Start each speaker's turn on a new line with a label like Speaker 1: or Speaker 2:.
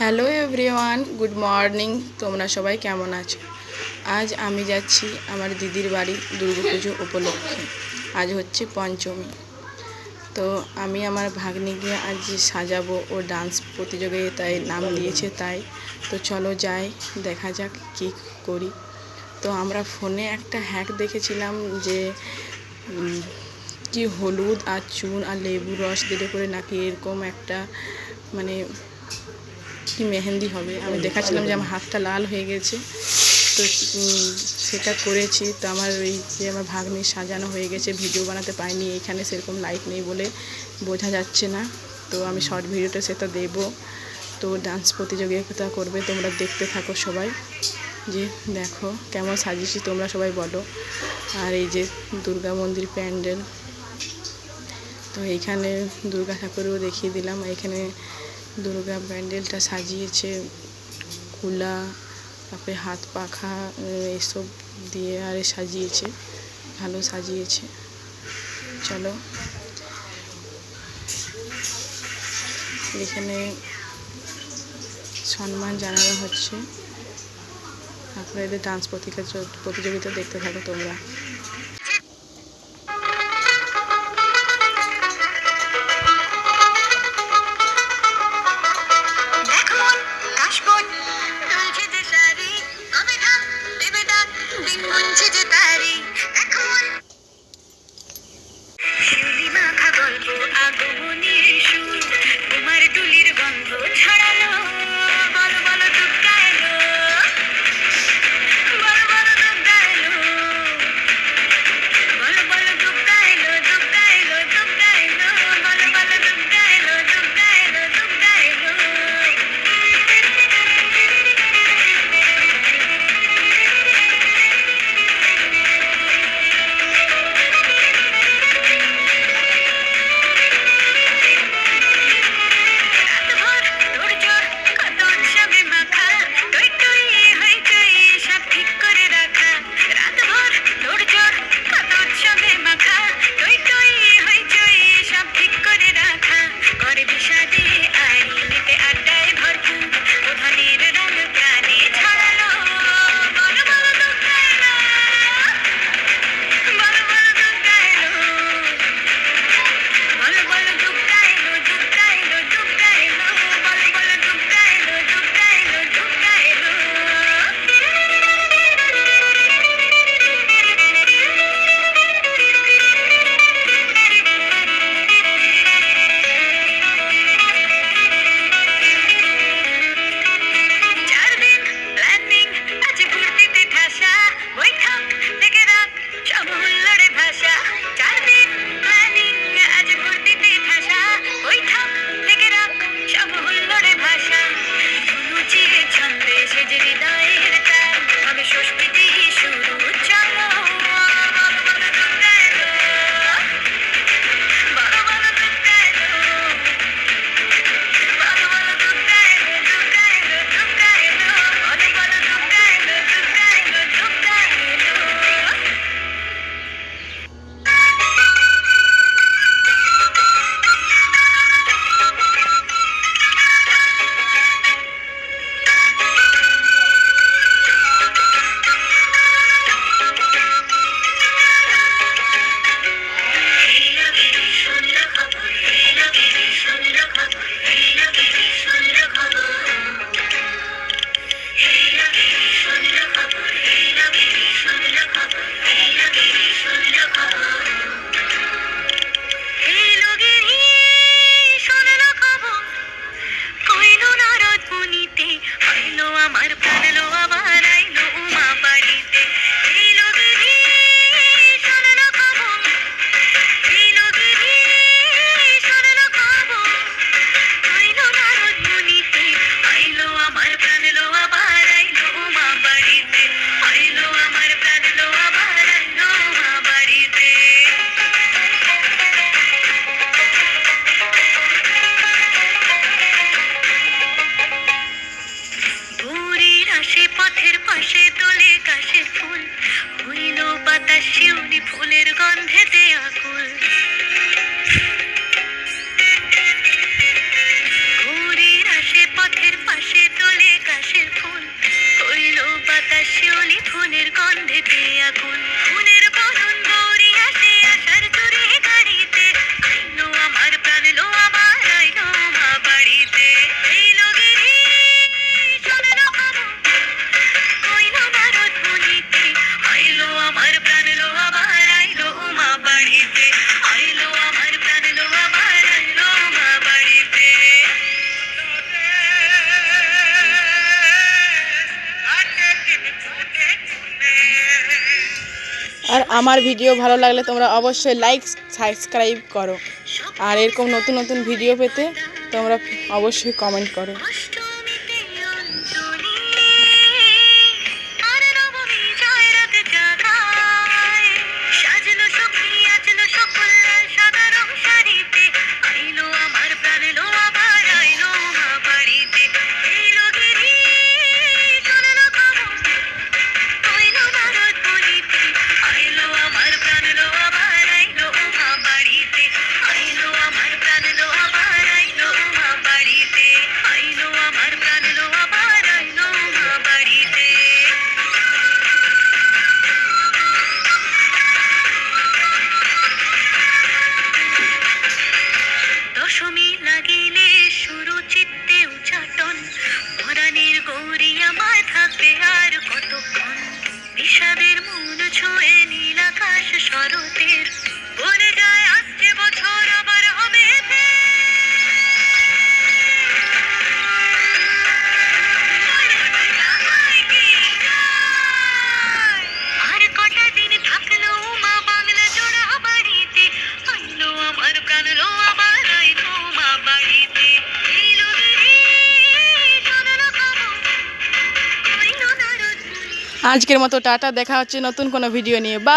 Speaker 1: Hello everyone, good morning. তোমরা সবাই কেমন আছো? আজ আমি যাচ্ছি আমার দিদির বাড়ি দুর্গাপুজো উপলক্ষে। আজ হচ্ছে পঞ্চমী। তো আমি আমার ভাগ্নিকে আজ সাজাবো, ও ডান্স প্রতিযোগিতায় নাম দিয়েছে তাই। তো চলো যাই, দেখা যাক কী করি। তো আমরা ফোনে একটা হ্যাক দেখেছিলাম যে কি হলুদ আর চুন আর লেবু রস দিলে করে নাকি এরকম একটা মানে কি মেহেন্দি হবে। আমি দেখাচ্ছিলাম যে আমার হাতটা লাল হয়ে গেছে, তো সেটা করেছি। তো আমার ওই যে আমার ভাগ্নি সাজানো হয়ে গেছে, ভিডিও বানাতে পারিনি, এখানে সেরকম লাইট নেই বলে বোঝা যাচ্ছে না। তো আমি শর্ট ভিডিওটা সেটা দেব। তো ডান্স প্রতিযোগিতা করবে, তোমরা দেখতে থাকো সবাই। যে দেখো কেমন সাজিয়েছি, তোমরা সবাই বলো। আর এই যে দুর্গা মন্দির প্যান্ডেল, তো এইখানে দুর্গা ঠাকুরও দেখিয়ে দিলাম। এখানে দুর্গা প্যান্ডেলটা সাজিয়েছে কুলা, তারপরে হাত পাখা এসব দিয়ে আর সাজিয়েছে, ভালো সাজিয়েছে। চলো, এখানে সম্মান জানানো হচ্ছে। তারপরে এদের ডান্স প্রতিযোগিতা দেখতে থাকো তোমরা।
Speaker 2: পথের পাশে
Speaker 1: জ্বলেতে আগুন মনের বরণ গৌরী আসে আশার চুরি গাড়িতে আইলো আমার প্রাণ লো আমার আইলো মা বাড়িতে এইলো গিরি শোনো খবর কইলো নারদ মুনিতে আইলো আমার প্রাণ লো আমার আইলো মা বাড়িতে আইলো আমার প্রাণ লো আমার আইলো মা বাড়িতে। আর আমার ভিডিও ভালো লাগলে তোমরা অবশ্যই লাইক সাবস্ক্রাইব করো, আর এরকম নতুন নতুন ভিডিও পেতে তোমরা অবশ্যই কমেন্ট করো। দশমী লাগিলে শুরু চিত্তে উচ্চাটন পরাণের গৌরী আমার থাকবে আর কতক্ষণ বিষাদের মন ছুঁয়ে নীল আকাশ শরতের বলে যায় আসছে বছর আবার হবে আর কটা দিন থাকলো মা বাংলা জোড়া বাড়িতে আইলো আমার প্রাণ লো আমার আইলো মা বাড়িতে এইলো গিরি শোনো খবর কইলো নারদ মুনি। আজকের মতো টাটা, দেখা হচ্ছে নতুন কোনো ভিডিও নিয়ে। বা